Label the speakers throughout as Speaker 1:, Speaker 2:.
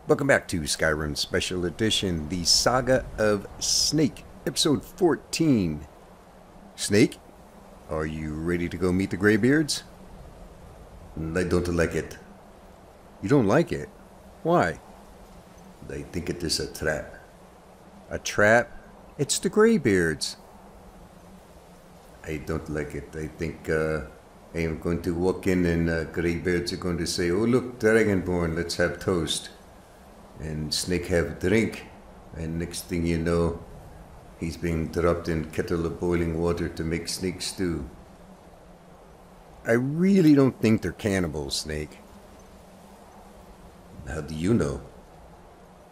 Speaker 1: Welcome back to Skyrim Special Edition, the Saga of Snake, Episode 14. Snake, are you ready to go meet the Greybeards?
Speaker 2: I don't like it.
Speaker 1: You don't like it? Why?
Speaker 2: I think it is a trap.
Speaker 1: A trap? It's the Greybeards.
Speaker 2: I don't like it. I think I am going to walk in and Greybeards are going to say, "Oh look, Dragonborn, let's have toast." And Snake have a drink. And next thing you know, he's being dropped in a kettle of boiling water to make snake stew.
Speaker 1: I really don't think they're cannibals, Snake.
Speaker 2: How do you know?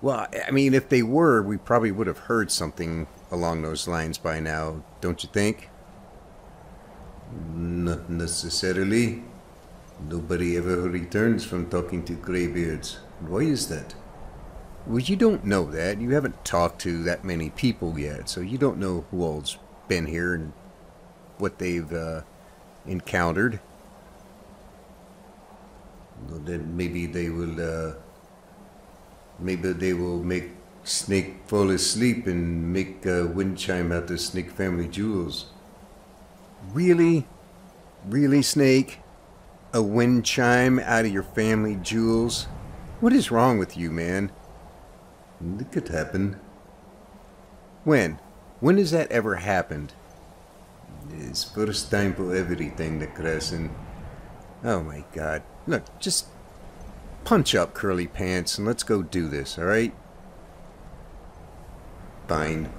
Speaker 1: Well, I mean, if they were, we probably would have heard something along those lines by now, don't you think?
Speaker 2: Not necessarily. Nobody ever returns from talking to Greybeards. Why is that?
Speaker 1: Well, you don't know that. You haven't talked to that many people yet, so you don't know who all's been here and what they've encountered.
Speaker 2: Well, then maybe they will make Snake fall asleep and make a wind chime out of Snake family jewels.
Speaker 1: Really? Really, Snake? A wind chime out of your family jewels? What is wrong with you, man?
Speaker 2: It could happen.
Speaker 1: When? When has that ever happened?
Speaker 2: It's first time for everything, Necrasin.
Speaker 1: Oh my god. Look, just punch up, Curly Pants, and let's go do this, alright?
Speaker 2: Fine.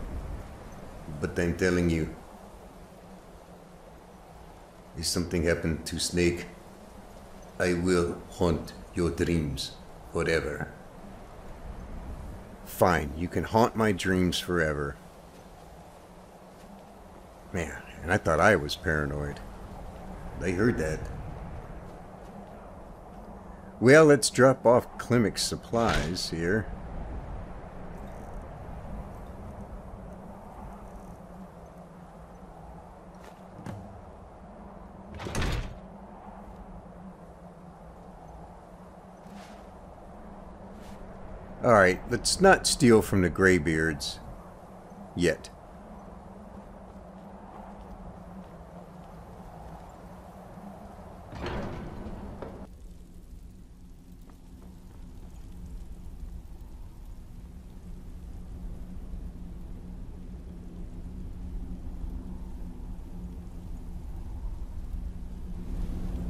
Speaker 2: But I'm telling you, if something happened to Snake, I will haunt your dreams forever.
Speaker 1: Fine, you can haunt my dreams forever. Man, and I thought I was paranoid.
Speaker 2: I heard that.
Speaker 1: Well, let's drop off Klimek's supplies here. Alright, let's not steal from the Greybeards. Yet.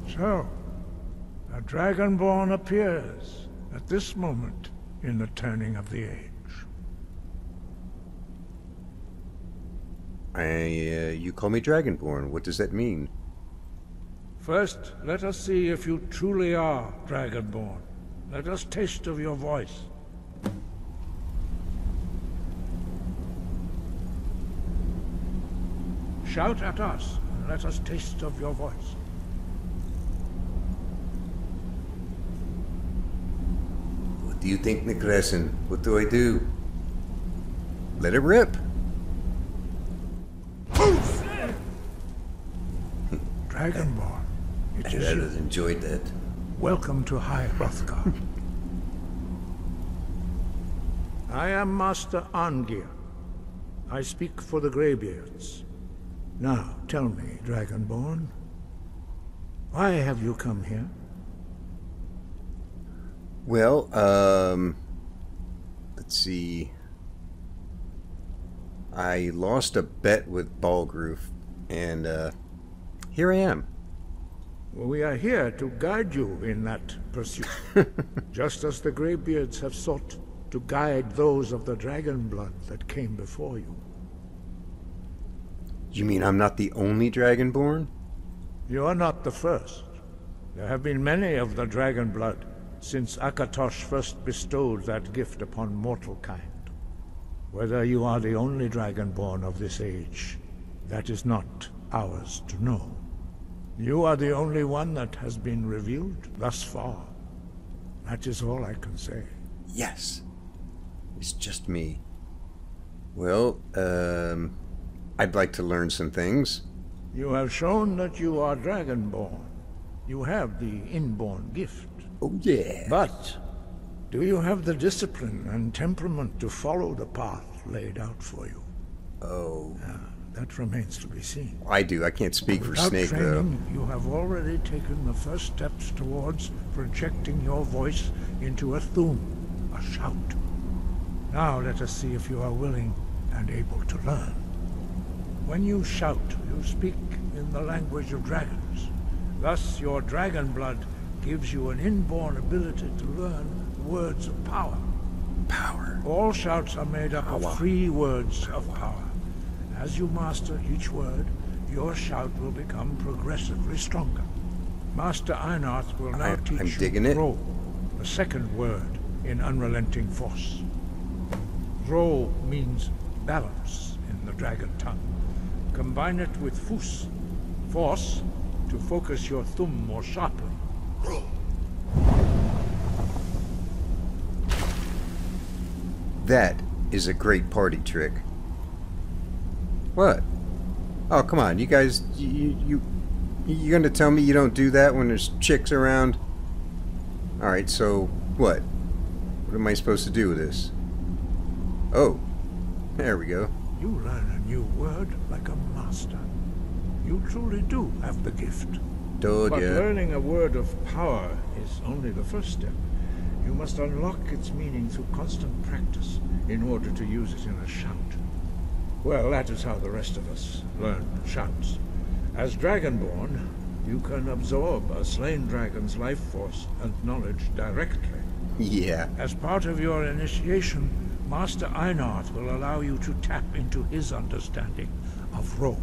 Speaker 3: So, a Dragonborn appears at this moment in the turning of the age.
Speaker 1: You call me Dragonborn. What does that mean?
Speaker 3: First, let us see if you truly are Dragonborn. Let us taste of your voice. Shout at us, and let us taste of your voice.
Speaker 2: What do you think, Necrasin? What do I do?
Speaker 1: Let it rip.
Speaker 3: Dragonborn, it
Speaker 2: I
Speaker 3: is
Speaker 2: rather
Speaker 3: you.
Speaker 2: enjoyed that.
Speaker 3: Welcome to High Hrothgar. I am Master Arngir. I speak for the Greybeards. Now, tell me, Dragonborn, why have you come here?
Speaker 1: Well, let's see. I lost a bet with Balgroof, and, here I am.
Speaker 3: We are here to guide you in that pursuit, just as the Greybeards have sought to guide those of the dragon blood that came before you.
Speaker 1: You mean I'm not the only Dragonborn?
Speaker 3: You are not the first. There have been many of the dragon blood since Akatosh first bestowed that gift upon mortal kind. Whether you are the only Dragonborn of this age, that is not ours to know. You are the only one that has been revealed thus far. That is all I can say.
Speaker 1: Yes. It's just me. Well, I'd like to learn some things.
Speaker 3: You have shown that you are Dragonborn. You have the inborn gift.
Speaker 1: Oh, yeah.
Speaker 3: But Do you have the discipline and temperament to follow the path laid out for you?
Speaker 1: Oh.
Speaker 3: That remains to be seen.
Speaker 1: I do. I can't speak for
Speaker 3: Without
Speaker 1: Snake,
Speaker 3: training, you have already taken the first steps towards projecting your voice into a thum, a shout. Now let us see if you are willing and able to learn. When you shout, you speak in the language of dragons. Thus, your dragon blood gives you an inborn ability to learn words of power.
Speaker 1: Power.
Speaker 3: All shouts are made up of 3 words of power. As you master each word, your shout will become progressively stronger. Master Einarth will now teach you Ro, the second word in Unrelenting Force. Ro means balance in the dragon tongue. Combine it with Fus, force, to focus your thumb more sharply. Ro.
Speaker 1: That is a great party trick. What? Oh, come on, you guys, you're gonna tell me you don't do that when there's chicks around? Alright, so, what? What am I supposed to do with this? Oh, there we go.
Speaker 3: You learn a new word like a master. You truly do have the gift.
Speaker 1: Told
Speaker 3: But
Speaker 1: ya.
Speaker 3: learning a word of power is only the first step. You must unlock its meaning through constant practice in order to use it in a shout. Well, that is how the rest of us learn shouts. As Dragonborn, you can absorb a slain dragon's life force and knowledge directly.
Speaker 1: Yeah.
Speaker 3: As part of your initiation, Master Einarth will allow you to tap into his understanding of Ro.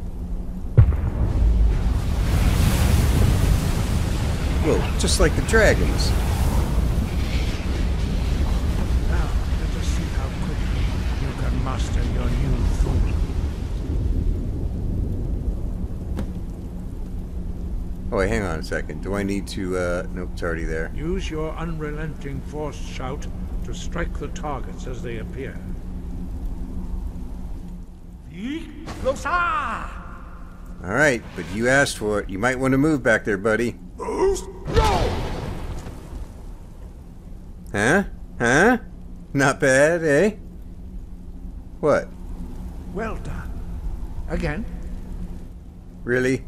Speaker 1: Whoa, just like the dragons.
Speaker 3: Now, let us see how quickly you can master your new thought.
Speaker 1: Oh, wait, hang on a second. Do I need to, nope, it's already there.
Speaker 3: Use your unrelenting force shout to strike the targets as they appear.
Speaker 1: Alright, but you asked for it. You might want to move back there, buddy. Huh? Huh? Not bad, eh? What?
Speaker 3: Well done. Again.
Speaker 1: Really?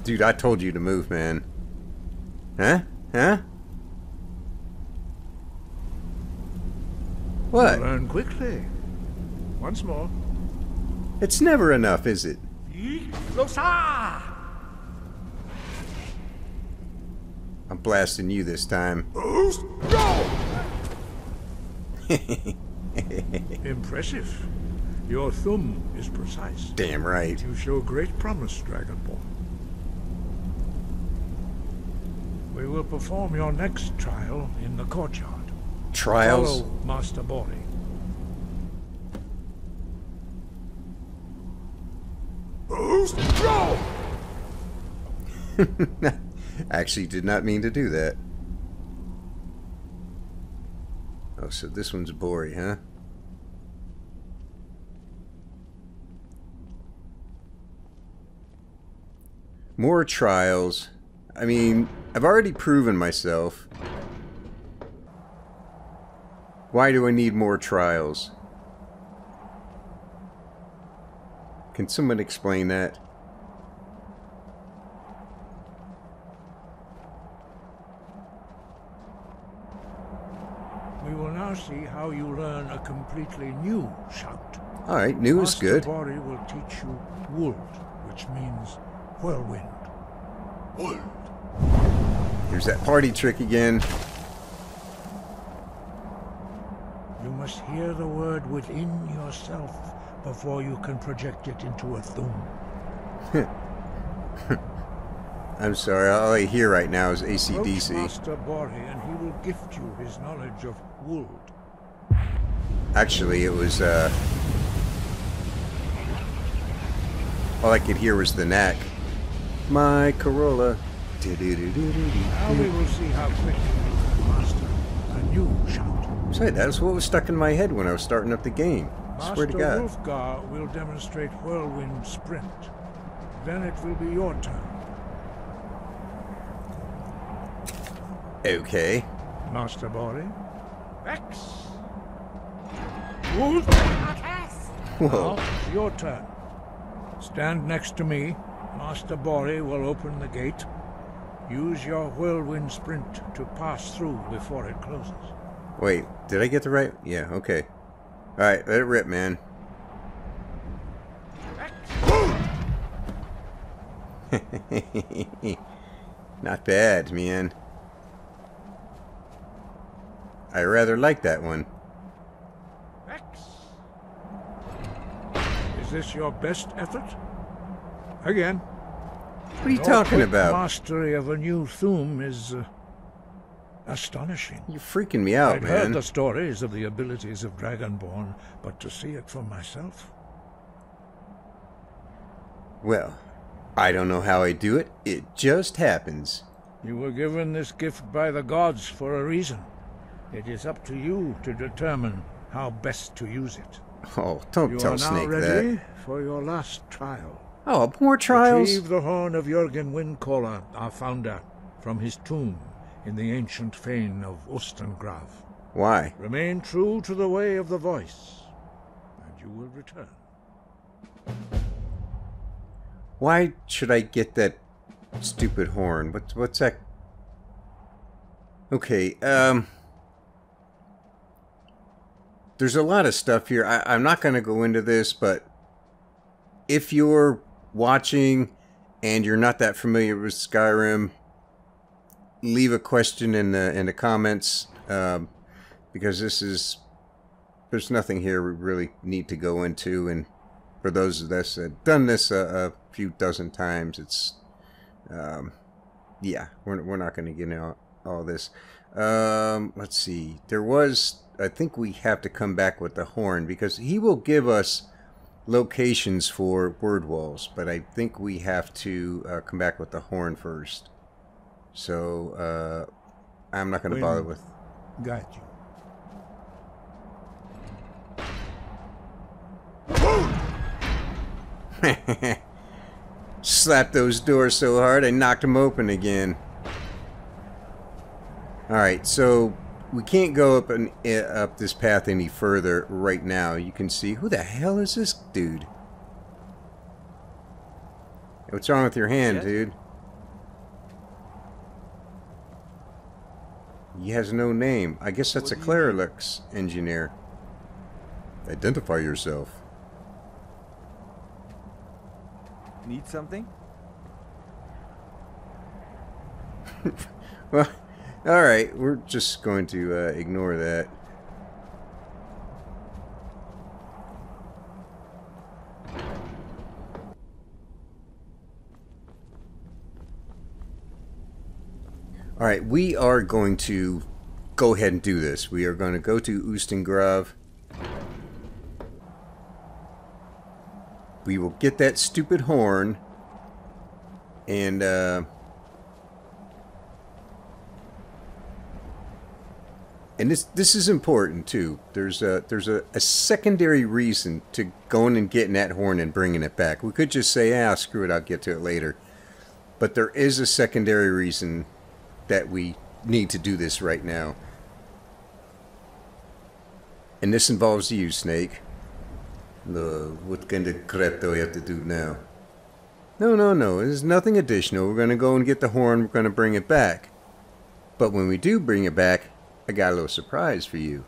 Speaker 1: Dude, I told you to move, man. Huh? Huh? What?
Speaker 3: Learn quickly. Once more.
Speaker 1: It's never enough, is it? I'm blasting you this time.
Speaker 3: Impressive. Your thumb is precise.
Speaker 1: Damn right.
Speaker 3: You show great promise, Dragonborn. We will perform your next trial in the courtyard.
Speaker 1: Trials?
Speaker 3: Follow Master Bori.
Speaker 1: Actually did not mean to do that. Oh, so this one's Bori, huh? More trials. I mean, I've already proven myself. Why do I need more trials? Can someone explain that?
Speaker 3: We will now see how you learn a completely new shout.
Speaker 1: Alright, new is good.
Speaker 3: Master Bori will teach you Wuld, which means whirlwind. Wuld.
Speaker 1: Here's that party trick again.
Speaker 3: You must hear the word within yourself before you can project it into a thum.
Speaker 1: I'm sorry, all I hear right now is
Speaker 3: Approach
Speaker 1: AC/DC.
Speaker 3: Master Bori and he will gift you his knowledge of Wuld.
Speaker 1: Actually, it was, all I could hear was the knack. My Corolla.
Speaker 3: Now we will see how quickly you can master a new shout.
Speaker 1: Say, that's what was stuck in my head when I was starting up the game. Swear to
Speaker 3: Master
Speaker 1: God.
Speaker 3: Hrothgar will demonstrate whirlwind sprint. Then it will be your turn.
Speaker 1: Okay.
Speaker 3: Master Bori.
Speaker 4: X.
Speaker 1: Whoa.
Speaker 3: Now it's your turn. Stand next to me. Master Bori will open the gate. Use your whirlwind sprint to pass through before it closes.
Speaker 1: Wait, did I get the right? Yeah, okay. Alright, let it rip, man. Not bad, man. I rather like that one.
Speaker 4: X.
Speaker 3: Is this your best effort? Again.
Speaker 1: What are you
Speaker 3: Your
Speaker 1: talking
Speaker 3: quick
Speaker 1: about?
Speaker 3: mastery of a new Thum is astonishing.
Speaker 1: You're freaking me out,
Speaker 3: I'd heard
Speaker 1: man.
Speaker 3: the stories of the abilities of Dragonborn, but to see it for myself.
Speaker 1: Well, I don't know how I do it. It just happens.
Speaker 3: You were given this gift by the gods for a reason. It is up to you to determine how best to use it.
Speaker 1: Oh, don't
Speaker 3: You
Speaker 1: tell
Speaker 3: are now
Speaker 1: Snake
Speaker 3: ready
Speaker 1: that.
Speaker 3: for your last trial.
Speaker 1: Oh, more trials?
Speaker 3: Retrieve the horn of Jürgen Windcaller, our founder, from his tomb in the ancient fane of Ustengrav.
Speaker 1: Why?
Speaker 3: Remain true to the way of the voice, and you will return.
Speaker 1: Why should I get that stupid horn? What's that? Okay, there's a lot of stuff here. I'm not going to go into this, but if you're watching and you're not that familiar with Skyrim, leave a question in the comments, because there's nothing here we really need to go into, and for those of us that have done this a few dozen times, it's yeah, we're not going to get into all this. Let's see, I think we have to come back with the horn, because he will give us locations for word walls, but I think we have to come back with the horn first. So I'm not going to bother with.
Speaker 3: Guide you.
Speaker 1: Slapped those doors so hard I knocked them open again. Alright, so we can't go up this path any further right now. You can see, who the hell is this dude? What's wrong with your hand, dude? He has no name. I guess that's a Clerix engineer. Identify yourself.
Speaker 5: Need something?
Speaker 1: Well, alright, we're just going to ignore that. Alright, we are going to go ahead and do this. We are going to go to Ustengrav. We will get that stupid horn, and this is important too. There's a secondary reason to going and getting that horn and bringing it back. We could just say, ah, screw it, I'll get to it later. But there is a secondary reason that we need to do this right now. And this involves you, Snake.
Speaker 2: What kind of crap do I have to do now?
Speaker 1: No. There's nothing additional. We're going to go and get the horn. We're going to bring it back. But when we do bring it back, I got a little surprise for you.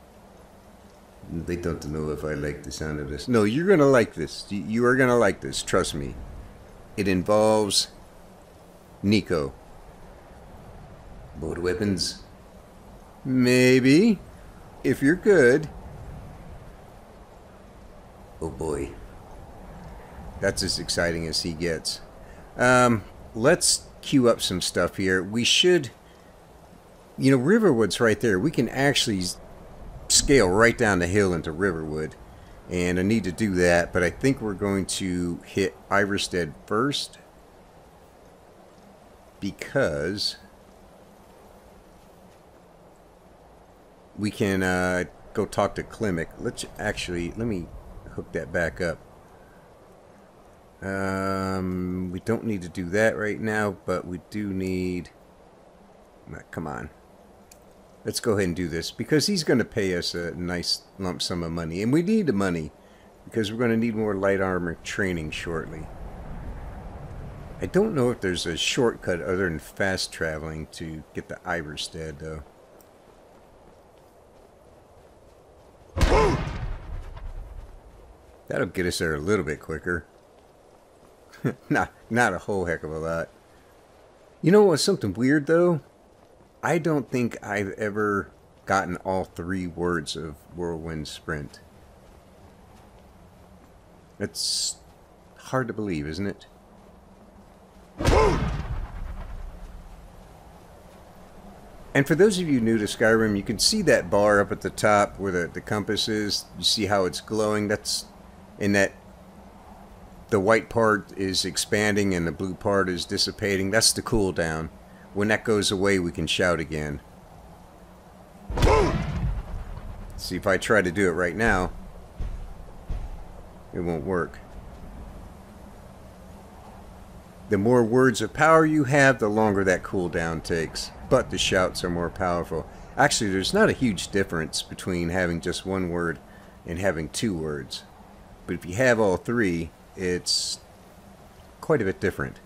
Speaker 2: They don't know if I like the sound of this.
Speaker 1: No, you're going to like this. You are going to like this. Trust me. It involves Nico.
Speaker 2: More weapons?
Speaker 1: Maybe. If you're good.
Speaker 2: Oh boy.
Speaker 1: That's as exciting as he gets. Let's queue up some stuff here. We should... You know, Riverwood's right there. We can actually scale right down the hill into Riverwood. And I need to do that, but I think we're going to hit Iverstead first. Because... we can go talk to Klimek. Let me hook that back up. We don't need to do that right now, but we do need... Come on. Let's go ahead and do this, because he's going to pay us a nice lump sum of money. And we need the money, because we're going to need more light armor training shortly. I don't know if there's a shortcut other than fast traveling to get the Iverstead, though. That'll get us there a little bit quicker. not a whole heck of a lot. You know what's something weird, though? I don't think I've ever gotten all 3 words of Whirlwind Sprint. It's hard to believe, isn't it? And for those of you new to Skyrim, you can see that bar up at the top where the compass is. You see how it's glowing? That's in that the white part is expanding and the blue part is dissipating. That's the cooldown. When that goes away, we can shout again. See, if I try to do it right now, it won't work. The more words of power you have, the longer that cooldown takes. But the shouts are more powerful. Actually, there's not a huge difference between having just 1 word and having 2 words. But if you have all 3, it's quite a bit different.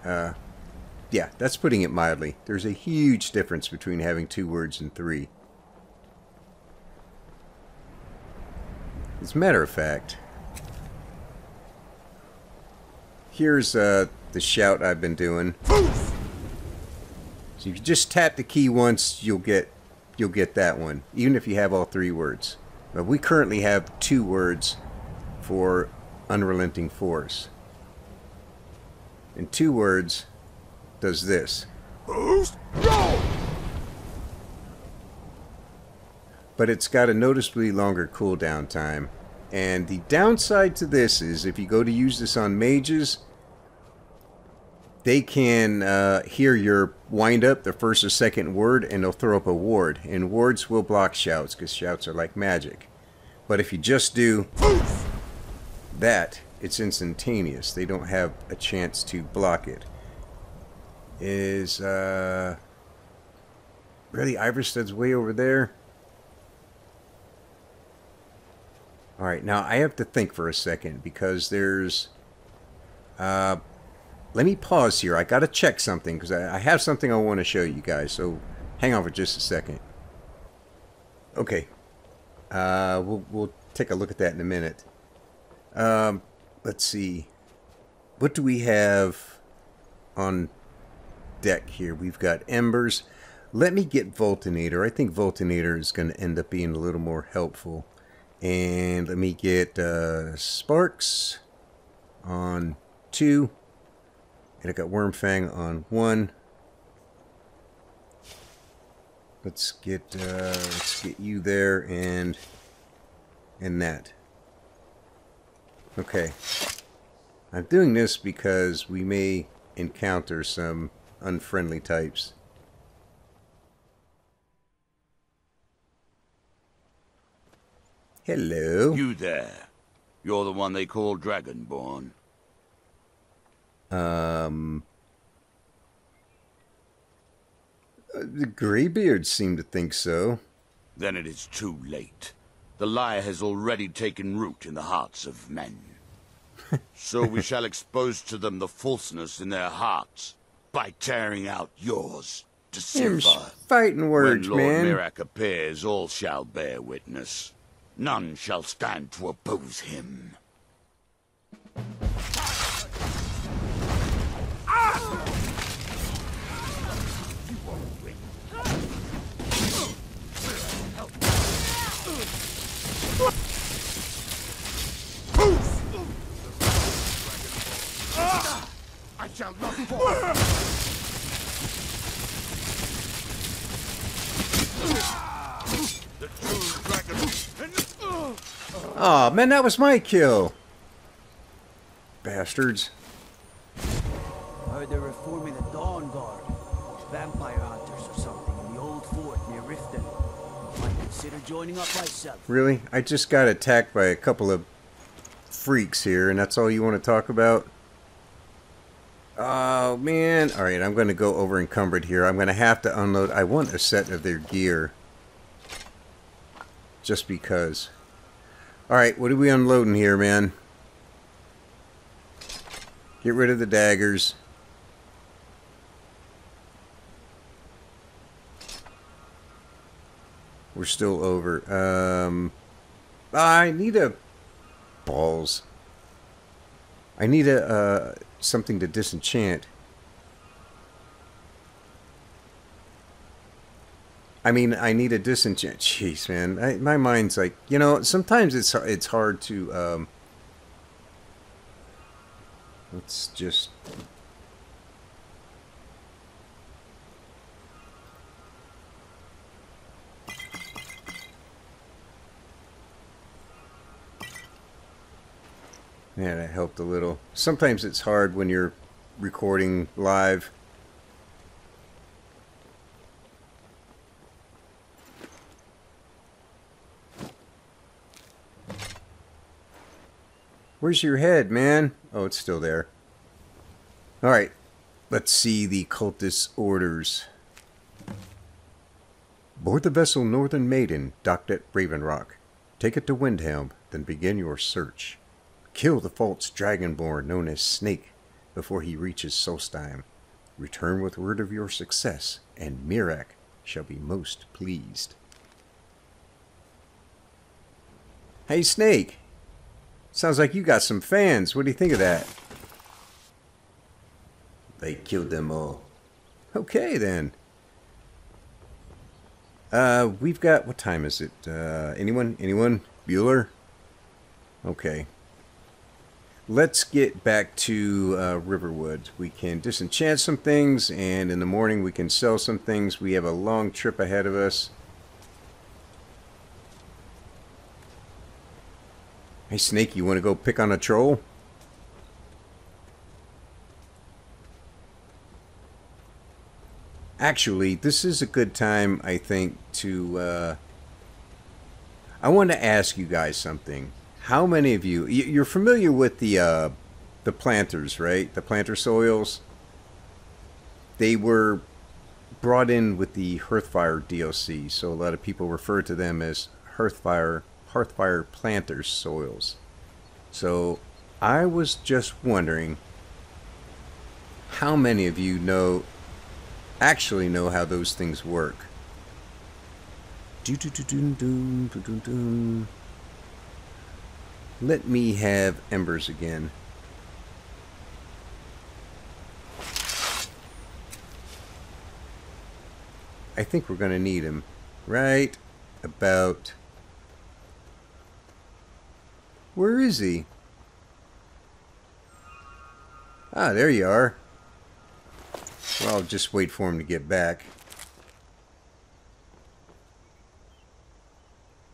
Speaker 1: Yeah, that's putting it mildly. There's a huge difference between having 2 words and 3. As a matter of fact, here's the shout I've been doing. So if you just tap the key once, you'll get that one, even if you have all 3 words. But we currently have 2 words for Unrelenting Force. And 2 words does this. But it's got a noticeably longer cooldown time. And the downside to this is if you go to use this on mages, they can hear your wind up, the first or second word, and they'll throw up a ward. And wards will block shouts, because shouts are like magic. But if you just do that, it's instantaneous. They don't have a chance to block it. Is, really, Iverstead's way over there? Alright, now I have to think for a second, because there's... let me pause here. I gotta check something, because I have something I want to show you guys, so hang on for just a second. Okay. We'll take a look at that in a minute. Let's see. What do we have on deck here? We've got Embers. Let me get Voltinator. I think Voltinator is going to end up being a little more helpful. And let me get Sparks on 2. And I got Wormfang on 1. Let's get you there and that. Okay. I'm doing this because we may encounter some unfriendly types. Hello.
Speaker 6: You there. You're the one they call Dragonborn.
Speaker 1: The Greybeards seem to think so.
Speaker 6: Then it is too late. The lie has already taken root in the hearts of men. So we shall expose to them the falseness in their hearts by tearing out yours to
Speaker 1: Them's
Speaker 6: silver.
Speaker 1: fighting words,
Speaker 6: when Lord
Speaker 1: man.
Speaker 6: Mirac appears, all shall bear witness. None shall stand to oppose him.
Speaker 4: I shall not fall. The true dragon.
Speaker 1: Aw, man, that was my kill. Bastards.
Speaker 7: Heard they're reforming the Dawn Guard. Vampire hunters or something in the old fort near Riften. Might consider joining up myself.
Speaker 1: Really? I just got attacked by a couple of freaks here, and that's all you want to talk about? Oh, man. Alright, I'm going to go over encumbered here. I'm going to have to unload. I want a set of their gear. Just because. Alright, what are we unloading here, man? Get rid of the daggers. We're still over. I need a... Balls. I need a, something to disenchant. I mean, I need a disenchant. Jeez, man. My mind's like... You know, sometimes it's hard to... let's just... Yeah, that helped a little. Sometimes it's hard when you're recording live. Where's your head, man? Oh, it's still there. Alright, let's see the cultist orders. Board the vessel Northern Maiden, docked at Raven Rock. Take it to Windhelm, then begin your search. Kill the false dragonborn known as Snake before he reaches Solstheim. Return with word of your success, and Mirak shall be most pleased. Hey, Snake! Sounds like you got some fans. What do you think of that?
Speaker 2: They killed them all.
Speaker 1: Okay, then. We've got... What time is it? Anyone? Anyone? Bueller? Okay. Let's get back to Riverwood. We can disenchant some things, and in the morning we can sell some things. We have a long trip ahead of us. Hey, Snake, you want to go pick on a troll? Actually, this is a good time, I think, to... I want to ask you guys something. How many of you... You're familiar with the planters, right? The planter soils? They were brought in with the Hearthfire DLC, so a lot of people refer to them as Hearthfire planter soils. So, I was just wondering how many of you actually know how those things work. Let me have embers again. I think we're going to need them right about... Where is he? Ah, there you are. Well, I'll just wait for him to get back.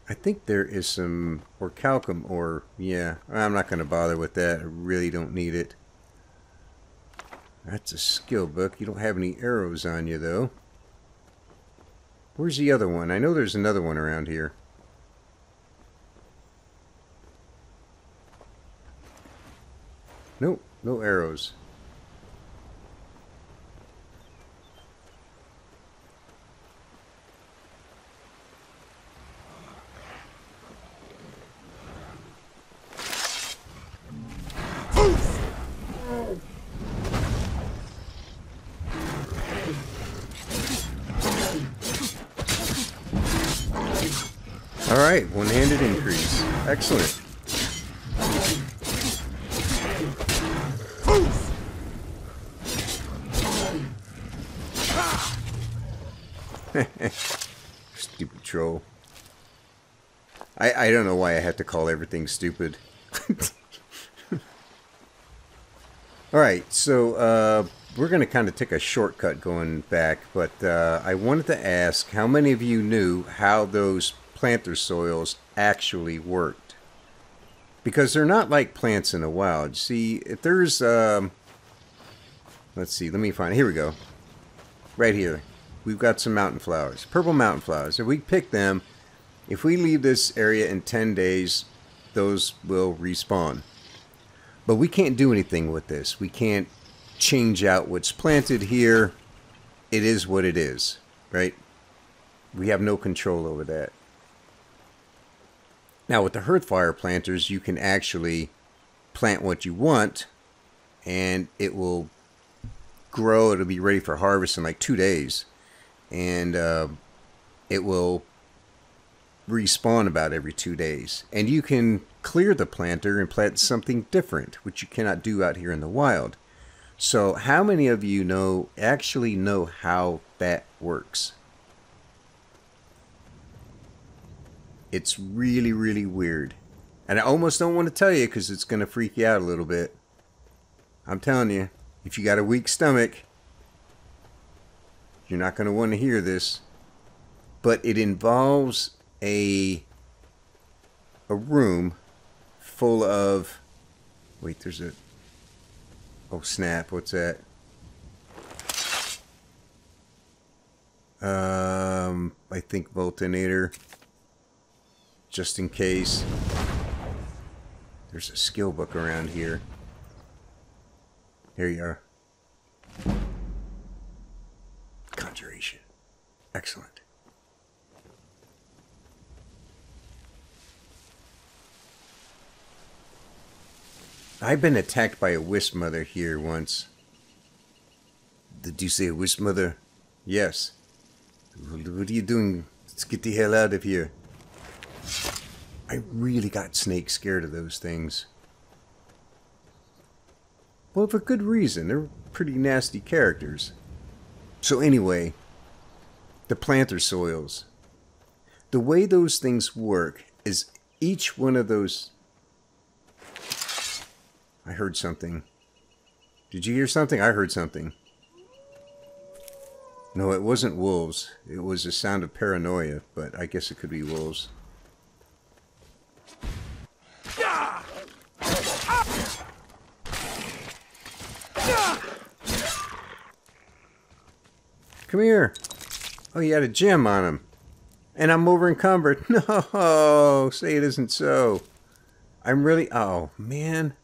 Speaker 1: I think there is some orichalcum ore. Yeah, I'm not going to bother with that. I really don't need it. That's a skill book. You don't have any arrows on you, though. Where's the other one? I know there's another one around here. Nope, no arrows. Alright, one-handed increase. Excellent. Stupid troll. I don't know why I had to call everything stupid. Alright, so we're going to kind of take a shortcut going back, but I wanted to ask how many of you knew how those planter soils actually worked? Because they're not like plants in the wild. See, if there's let's see, let me find it. Here we go. Right here. We've got some mountain flowers. Purple mountain flowers. If we pick them, if we leave this area in 10 days, those will respawn. But we can't do anything with this. We can't change out what's planted here. It is what it is, right? We have no control over that. Now with the Hearthfire planters, you can actually plant what you want and it will grow. It'll be ready for harvest in like 2 days. And it will respawn about every 2 days. And you can clear the planter and plant something different, which you cannot do out here in the wild. So how many of you actually know how that works? It's really, really weird. And I almost don't want to tell you because it's going to freak you out a little bit. I'm telling you, if you got a weak stomach, you're not going to want to hear this. But it involves a room full of... Wait, there's a... Oh, snap. What's that? I think Voltinator. Just in case. There's a skill book around here. Here you are. Conjuration. Excellent. I've been attacked by a wisp mother here once. Did you say a wisp mother? Yes. What are you doing? Let's get the hell out of here. I really got snake scared of those things. Well, for good reason. They're pretty nasty characters. So anyway, the planter soils. The way those things work is each one of those... I heard something. Did you hear something? I heard something. No, it wasn't wolves. It was a sound of paranoia, but I guess it could be wolves. Come here. Oh, you had a gem on him. And I'm over encumbered. No, say it isn't so. I'm really... Oh, man.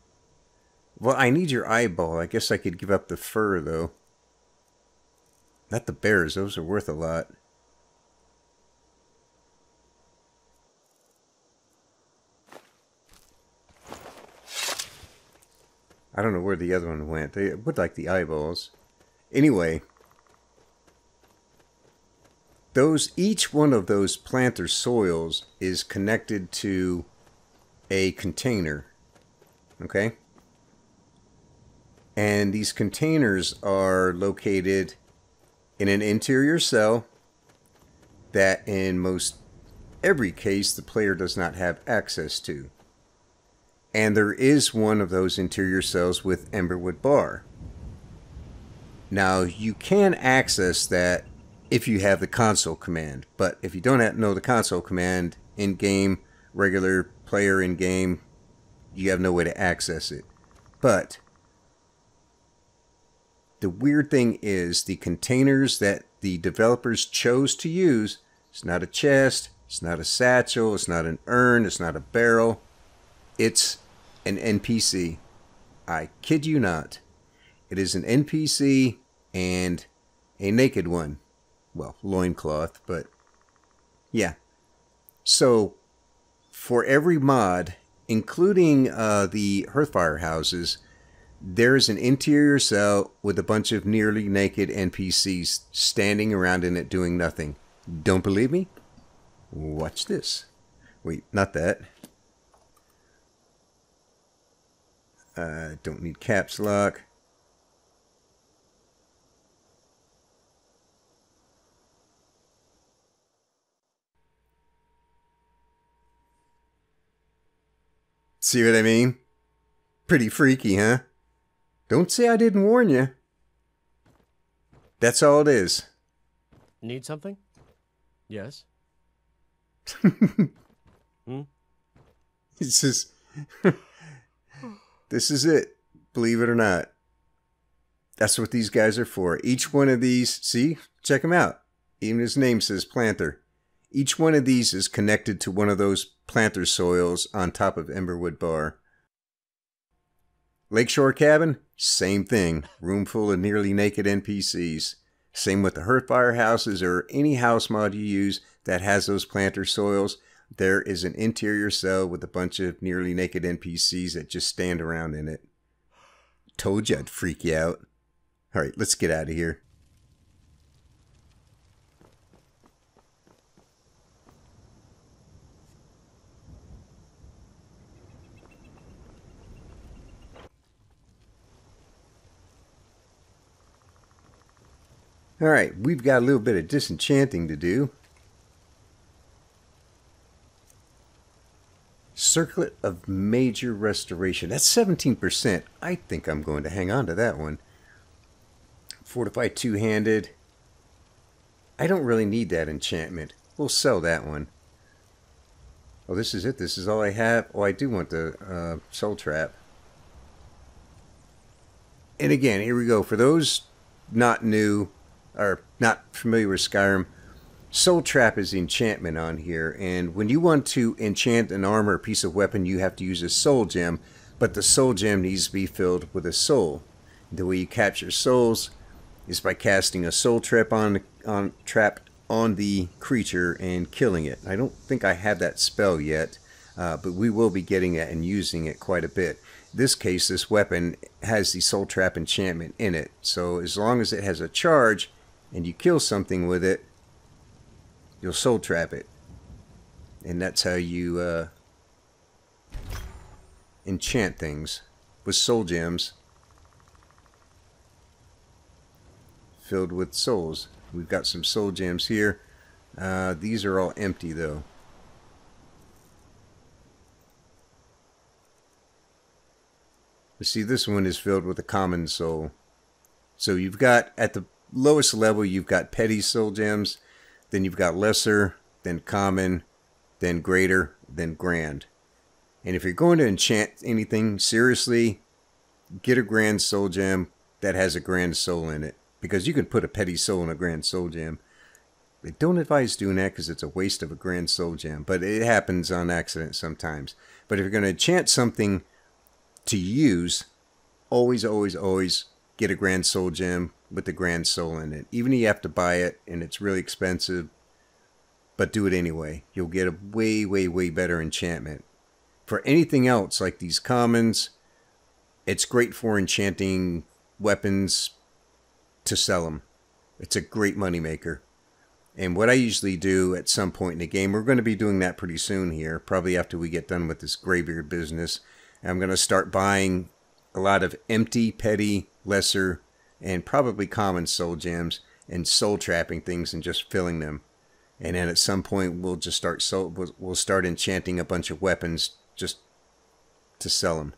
Speaker 1: Well, I need your eyeball. I guess I could give up the fur, though. Not the bears. Those are worth a lot. I don't know where the other one went. They would like the eyeballs. Anyway. Each one of those planter soils is connected to a container. Okay? And these containers are located in an interior cell that in most every case the player does not have access to. And there is one of those interior cells with Emberwood Bar. Now you can access that if you have the console command, but if you don't know the console command in-game, regular player in-game, you have no way to access it. But the weird thing is the containers that the developers chose to use, it's not a chest, it's not a satchel, it's not an urn, it's not a barrel. It's an NPC. I kid you not. It is an NPC and a naked one. Well, loincloth, but yeah. So for every mod, including the Hearthfire houses, there's an interior cell with a bunch of nearly naked NPCs standing around in it doing nothing. Don't believe me? Watch this. Wait, not that. Don't need caps lock. See what I mean? Pretty freaky, huh? Don't say I didn't warn you. That's all it is.
Speaker 8: Need something? Yes.
Speaker 1: It's just... This is it. Believe it or not. That's what these guys are for. Each one of these... See? Check them out. Even his name says planter. Each one of these is connected to one of those planter soils on top of Emberwood Bar. Lakeshore cabin, same thing. Room full of nearly naked NPCs. Same with the Hrothgar houses or any house mod you use that has those planter soils. There is an interior cell with a bunch of nearly naked NPCs that just stand around in it. Told you I'd freak you out. Alright, let's get out of here. Alright, we've got a little bit of disenchanting to do. Circlet of Major Restoration. That's 17%. I think I'm going to hang on to that one. Fortify two-handed. I don't really need that enchantment. We'll sell that one. Oh, this is it. This is all I have. Oh, I do want the Soul Trap. And again, here we go. For those not new or not familiar with Skyrim, Soul Trap is the enchantment on here, and when you want to enchant an armor or piece of weapon, you have to use a soul gem, but the soul gem needs to be filled with a soul. The way you capture souls is by casting a soul trap on the creature and killing it. I don't think I have that spell yet, but we will be getting it and using it quite a bit. In this case, this weapon has the soul trap enchantment in it, so as long as it has a charge and you kill something with it, you'll soul trap it. And that's how you enchant things, with soul gems filled with souls. We've got some soul gems here. These are all empty though. You see, this one is filled with a common soul. So you've got, at the lowest level, you've got petty soul gems. Then you've got lesser, then common, then greater, then grand. And if you're going to enchant anything, seriously, get a grand soul gem that has a grand soul in it. Because you can put a petty soul in a grand soul gem. I don't advise doing that because it's a waste of a grand soul gem. But it happens on accident sometimes. But if you're going to enchant something to use, always, always, always get a grand soul gem with the grand soul in it. Even if you have to buy it and it's really expensive, but do it anyway. You'll get a way, way, way better enchantment. For anything else, like these commons, it's great for enchanting weapons to sell them. It's a great moneymaker. And what I usually do at some point in the game, we're going to be doing that pretty soon here, probably after we get done with this Greybeard business. I'm going to start buying a lot of empty, petty, lesser, and probably common soul gems and soul trapping things and just filling them. And then at some point we'll just we'll start enchanting a bunch of weapons just to sell them.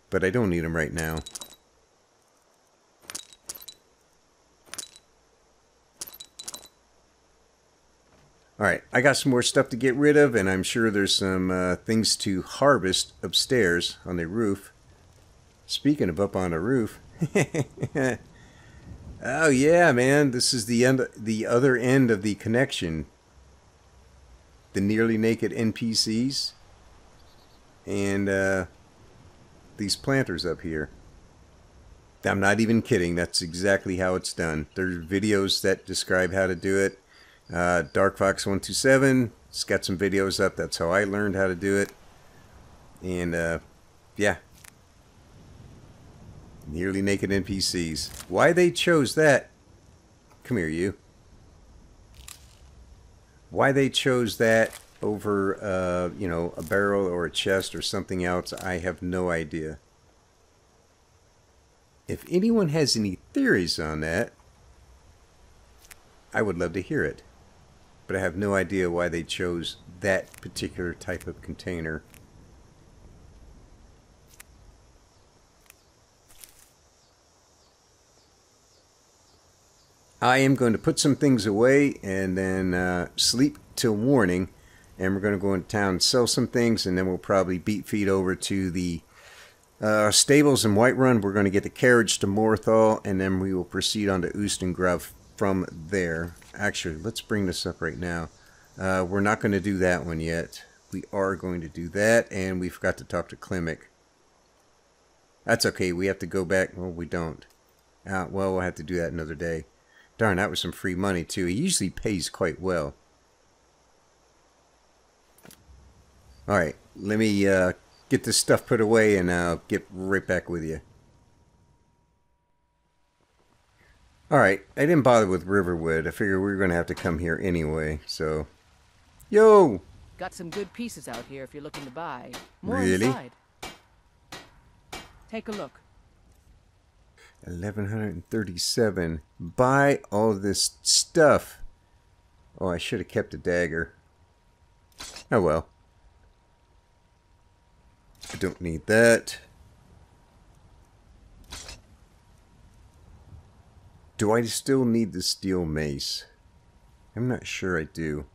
Speaker 1: But I don't need them right now. Alright, I got some more stuff to get rid of, and I'm sure there's some things to harvest upstairs on the roof. Speaking of up on a roof, oh yeah, man, this is the other end of the connection. The nearly naked NPCs and these planters up here. I'm not even kidding. That's exactly how it's done. There's videos that describe how to do it. Dark Fox 127, it's got some videos up. That's how I learned how to do it. And yeah. Nearly naked NPCs. Why they chose that? Come here, you. Why they chose that over, you know, a barrel or a chest or something else, I have no idea. If anyone has any theories on that, I would love to hear it. But I have no idea why they chose that particular type of container. I am going to put some things away and then sleep till morning, and we're going to go into town and sell some things, and then we'll probably beat feet over to the stables in Whiterun. We're going to get the carriage to Morthal, and then we will proceed on to Ustengrav from there. Actually, let's bring this up right now. We're not going to do that one yet. We are going to do that, and we forgot to talk to Klimek. That's okay. We have to go back. Well, we don't. Well, we'll have to do that another day. Darn, that was some free money, too. He usually pays quite well. Alright, let me get this stuff put away and I'll get right back with you. Alright, I didn't bother with Riverwood. I figured we were going to have to come here anyway, so... Yo!
Speaker 9: Got some good pieces out here if you're looking to buy. More
Speaker 1: Really?
Speaker 9: inside. Take a look.
Speaker 1: 1137. Buy all this stuff. Oh, I should have kept the dagger. Oh well. I don't need that. Do I still need the steel mace? I'm not sure I do.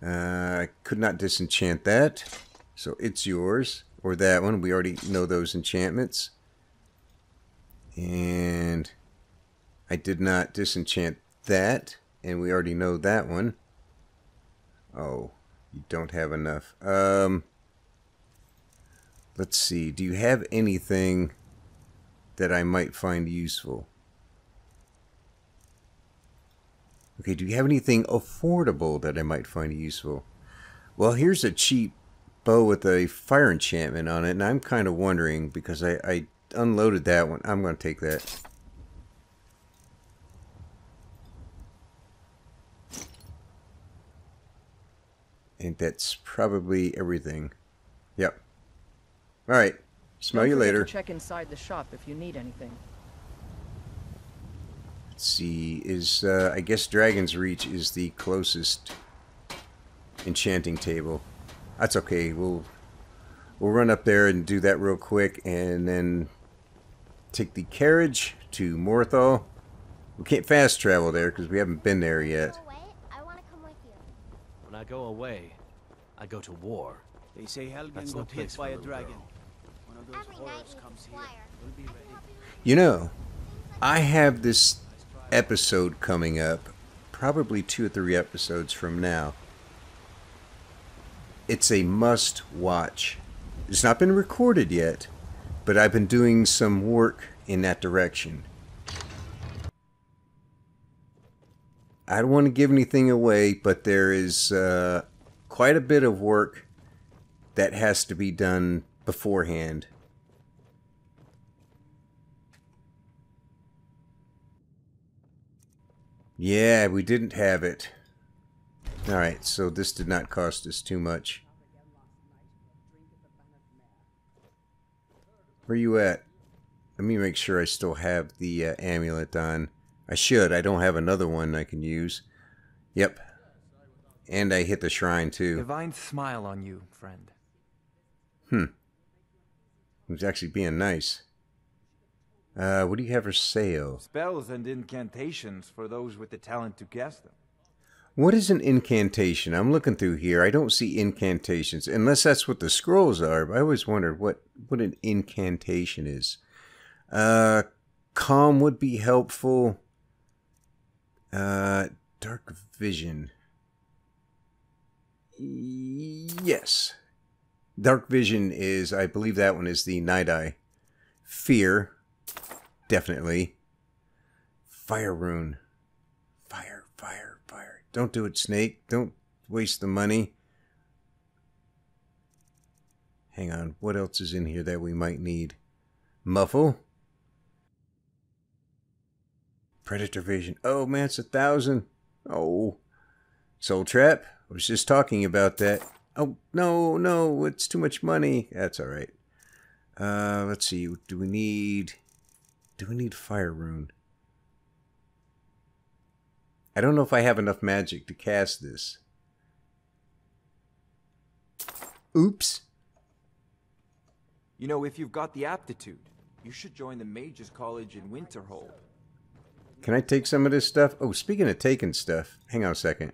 Speaker 1: I could not disenchant that. So it's yours. Or that one. We already know those enchantments. And I did not disenchant that. And we already know that one. Oh, you don't have enough. Let's see. Do you have anything that I might find useful? Okay, do you have anything affordable that I might find useful? Well, here's a cheap bow with a fire enchantment on it, and I'm kind of wondering, because I unloaded that one. I'm going to take that. And that's probably everything. Yep. Alright. Smell you later.
Speaker 9: Check inside the shop if you need anything.
Speaker 1: Let's see. Is I guess Dragon's Reach is the closest enchanting table. That's okay. We'll run up there and do that real quick, and then take the carriage to Morthal. We can't fast travel there because we haven't been there yet.
Speaker 10: I want to come with you.
Speaker 8: When I go away, I go to war.
Speaker 7: They say Helgen
Speaker 8: That's no
Speaker 7: got
Speaker 8: place
Speaker 7: hit
Speaker 8: for
Speaker 7: by
Speaker 8: a
Speaker 7: a
Speaker 8: little
Speaker 7: dragon.
Speaker 8: girl.
Speaker 7: One of those
Speaker 10: Every night
Speaker 7: horrors
Speaker 10: with
Speaker 7: comes
Speaker 10: the
Speaker 7: here.
Speaker 10: squire.
Speaker 7: We'll be ready.
Speaker 1: You know, I have this episode coming up, probably 2 or 3 episodes from now. It's a must-watch. It's not been recorded yet, but I've been doing some work in that direction. I don't want to give anything away, but there is quite a bit of work that has to be done beforehand. Yeah, we didn't have it. Alright, so this did not cost us too much. Where you at? Let me make sure I still have the amulet on. I should. I don't have another one I can use. Yep. And I hit the shrine too.
Speaker 5: Divine smile on you, friend.
Speaker 1: He's actually being nice. What do you have for sale?
Speaker 5: Spells and incantations for those with the talent to cast them.
Speaker 1: What is an incantation? I'm looking through here. I don't see incantations. Unless that's what the scrolls are. I always wondered what an incantation is. Calm would be helpful. Dark vision. Yes. Dark vision is, I believe that one is the Night Eye. Fear. Definitely. Fire rune. Fire, fire, fire. Don't do it, Snake. Don't waste the money. Hang on. What else is in here that we might need? Muffle. Predator vision. Oh, man, it's 1,000. Oh. Soul trap. I was just talking about that. Oh, no, no. It's too much money. That's all right. Let's see. Do we need fire rune? I don't know if I have enough magic to cast this. Oops.
Speaker 5: You know, if you've got the aptitude, you should join the Mages College in Winterhold.
Speaker 1: Can I take some of this stuff? Oh, speaking of taking stuff, hang on a second.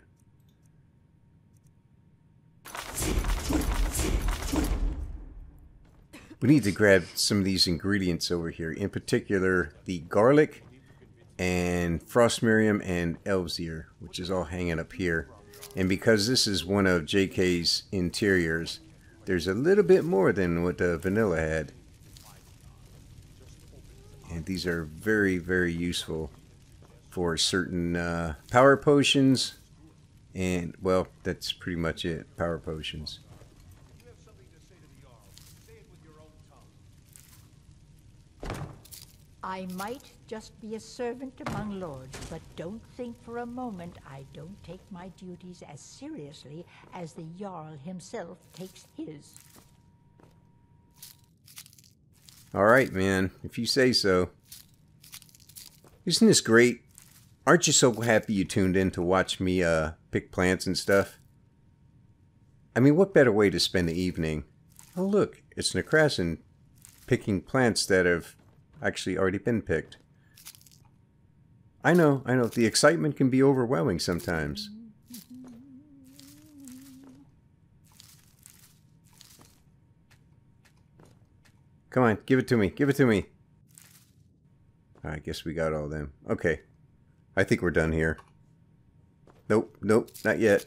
Speaker 1: We need to grab some of these ingredients over here. In particular, the garlic and frost miriam and elves ear, which is all hanging up here. And because this is one of JK's interiors, there's a little bit more than what Vanilla had. And these are very, very useful for certain power potions. And, well, that's pretty much it. Power potions.
Speaker 10: I might just be a servant among lords, but don't think for a moment I don't take my duties as seriously as the Jarl himself takes his.
Speaker 1: Alright, man. If you say so. Isn't this great? Aren't you so happy you tuned in to watch me pick plants and stuff? I mean, what better way to spend the evening? Oh, look. It's Necrasin picking plants that have actually already been picked. I know. The excitement can be overwhelming sometimes. Come on, give it to me. Give it to me. I guess we got all of them. Okay. I think we're done here. Nope, not yet.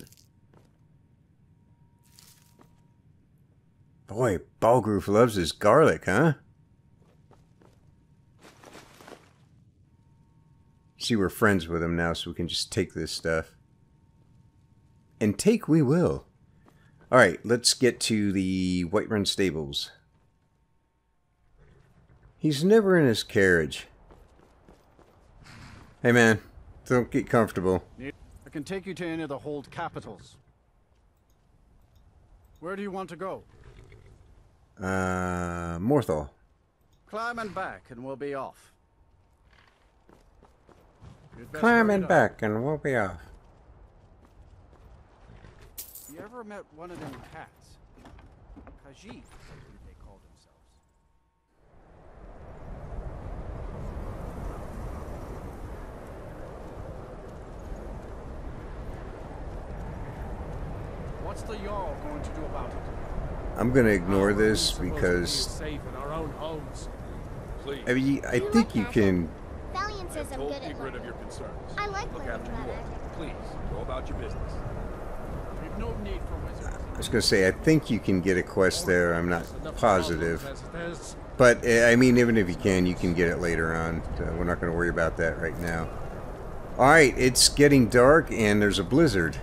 Speaker 1: Boy, Balgroof loves his garlic, huh? See, we're friends with him now, so we can just take this stuff. And take we will. Alright, let's get to the Whiterun stables. He's never in his carriage. Hey man, don't get comfortable.
Speaker 11: I can take you to any of the hold capitals. Where do you want to go?
Speaker 1: Morthal.
Speaker 11: Climb and back and we'll be off.
Speaker 1: Climbing back and we'll be off.
Speaker 11: You ever met one of them cats? Khajiit, I think they call themselves. What's the Jarl going to do about it?
Speaker 1: I'm gonna ignore this because I mean, I think you can.
Speaker 12: Valiant says I'm good at
Speaker 4: rid of your concerns.
Speaker 12: I like
Speaker 4: Look
Speaker 12: learning
Speaker 4: after you
Speaker 12: better.
Speaker 4: all. Please, go about your business.
Speaker 11: We've no need for wizards.
Speaker 1: I was gonna say I think you can get a quest there. I'm not positive, but I mean, even if you can get it later on. We're not gonna worry about that right now. All right, it's getting dark and there's a blizzard.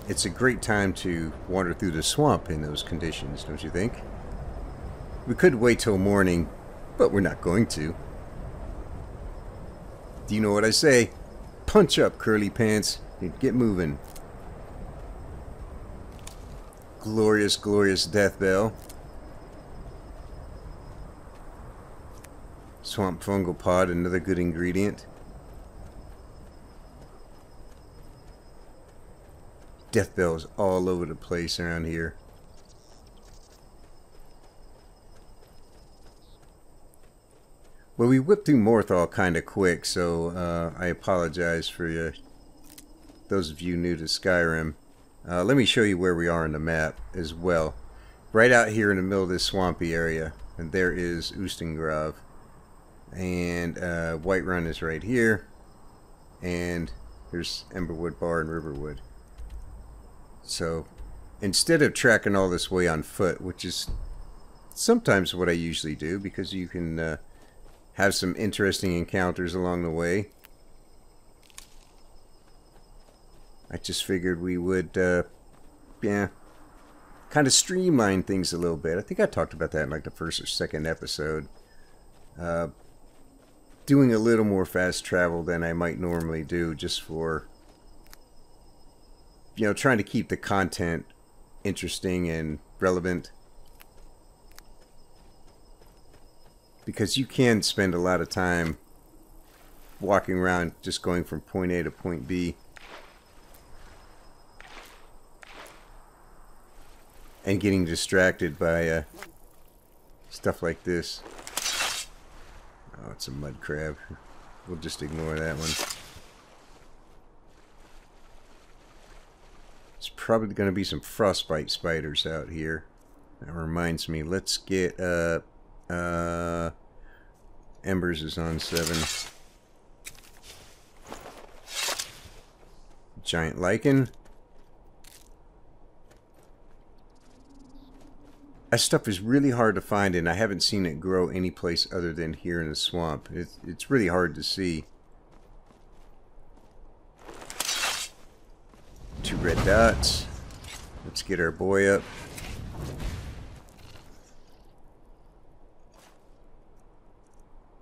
Speaker 1: It's a great time to wander through the swamp in those conditions, don't you think? We could wait till morning, but we're not going to. Do you know what I say? Punch up, curly pants, and get moving. Glorious, glorious death bell. Swamp fungal pod, another good ingredient. Death bells all over the place around here. Well, we whipped through Morthal kind of quick, so I apologize for those of you new to Skyrim. Let me show you where we are on the map as well. Right out here in the middle of this swampy area, and there is Ustengrav. And Whiterun is right here, and there's Emberwood Bar and Riverwood. So, instead of tracking all this way on foot, which is sometimes what I usually do, because you can have some interesting encounters along the way, I just figured we would, kind of streamline things a little bit. I think I talked about that in like the first or second episode. Doing a little more fast travel than I might normally do, just for, you know, trying to keep the content interesting and relevant. Because you can spend a lot of time walking around just going from point A to point B. And getting distracted by stuff like this. Oh, it's a mud crab. We'll just ignore that one. There's probably going to be some frostbite spiders out here. That reminds me, let's get Embers is on 7. Giant lichen. That stuff is really hard to find, and I haven't seen it grow any place other than here in the swamp. It's really hard to see. 2 red dots. Let's get our boy up.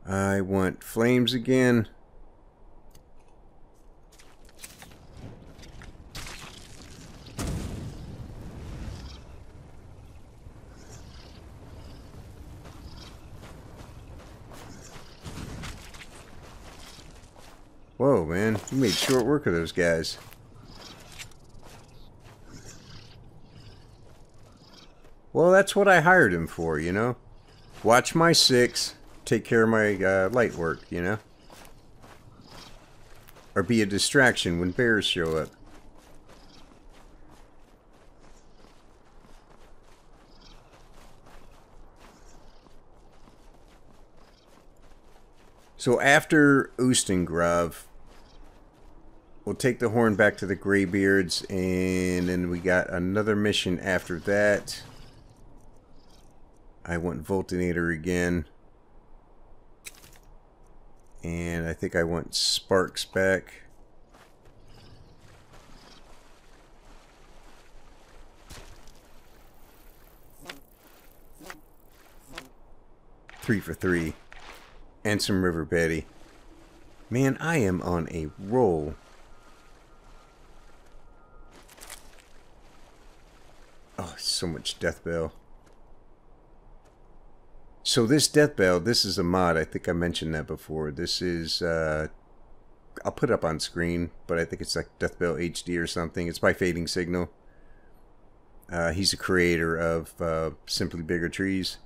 Speaker 1: I want flames again. Whoa, man. You made short work of those guys. Well, that's what I hired him for, you know? Watch my 6, take care of my light work, you know? Or be a distraction when bears show up. So after Ustengrav, we'll take the horn back to the Greybeards, and then we got another mission after that. I want Voltinator again. And I think I want Sparks back. Three for 3. And some River Betty. Man, I am on a roll. Oh, so much Death Bell. So this Death Bell, this is a mod. I think I mentioned that before. This is, I'll put it up on screen, but I think it's like Death Bell HD or something. It's by Fading Signal. He's the creator of Simply Bigger Trees.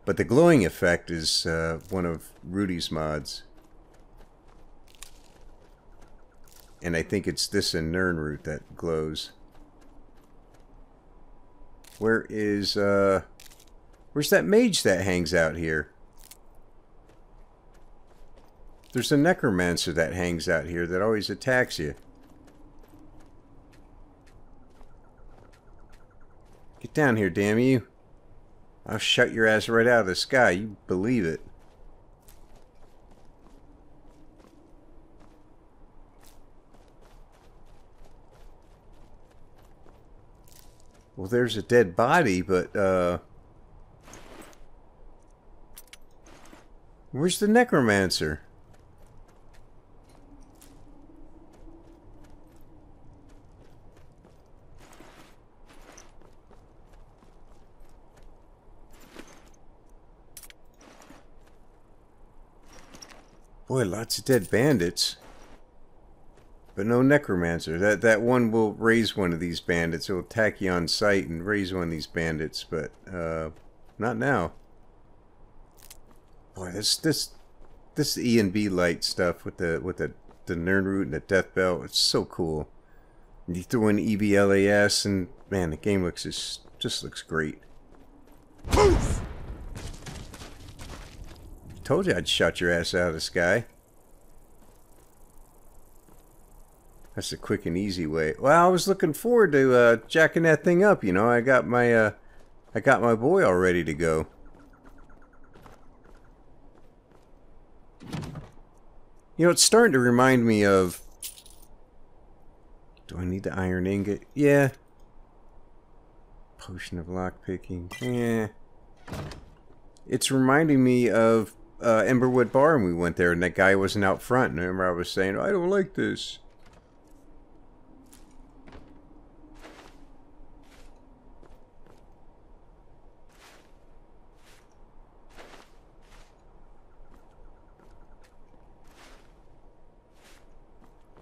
Speaker 1: But the glowing effect is one of Rudy's mods. And I think it's this and Nirnroot that glows. Where is, where's that mage that hangs out here? There's a necromancer that hangs out here that always attacks you. Get down here, damn you. I'll shut your ass right out of the sky. You believe it. Well, there's a dead body, but, where's the necromancer? Boy, lots of dead bandits. But no necromancer. That one will raise one of these bandits. It will attack you on sight and raise one of these bandits, but not now. Boy, this E and B light stuff with the Nirnroot and the Death Bell, it's so cool. And you throw in EVLAS and man, the game looks just looks great. Poof! Told you I'd shut your ass out of the sky. That's a quick and easy way. Well, I was looking forward to jacking that thing up. You know, I got my boy all ready to go. You know, it's starting to remind me of. Do I need the iron ingot? Yeah. Potion of lockpicking. Yeah. It's reminding me of Emberwood Bar, and we went there, and that guy wasn't out front. And I remember I was saying, I don't like this.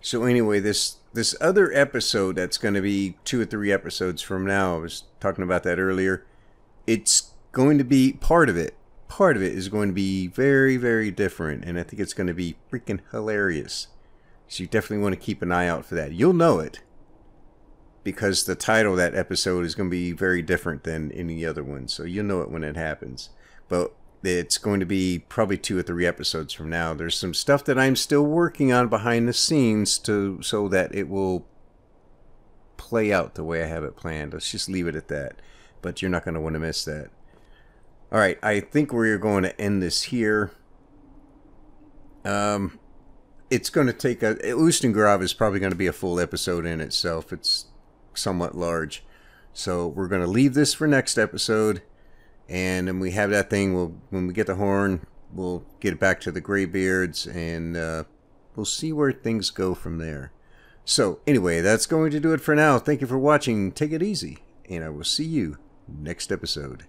Speaker 1: So anyway, this other episode that's going to be 2 or 3 episodes from now, I was talking about that earlier, it's going to be part of it. Part of it is going to be very, very different, and I think it's going to be freaking hilarious. So you definitely want to keep an eye out for that. You'll know it, because the title of that episode is going to be very different than any other one, so you'll know it when it happens. But it's going to be probably 2 or 3 episodes from now. There's some stuff that I'm still working on behind the scenes so that it will play out the way I have it planned. Let's just leave it at that. But you're not going to want to miss that. Alright, I think we're going to end this here. It's going to take a... Ustengrav is probably going to be a full episode in itself. It's somewhat large. So we're going to leave this for next episode. And when we have that thing, when we get the horn, we'll get it back to the Greybeards. And we'll see where things go from there. So anyway, that's going to do it for now. Thank you for watching. Take it easy. And I will see you next episode.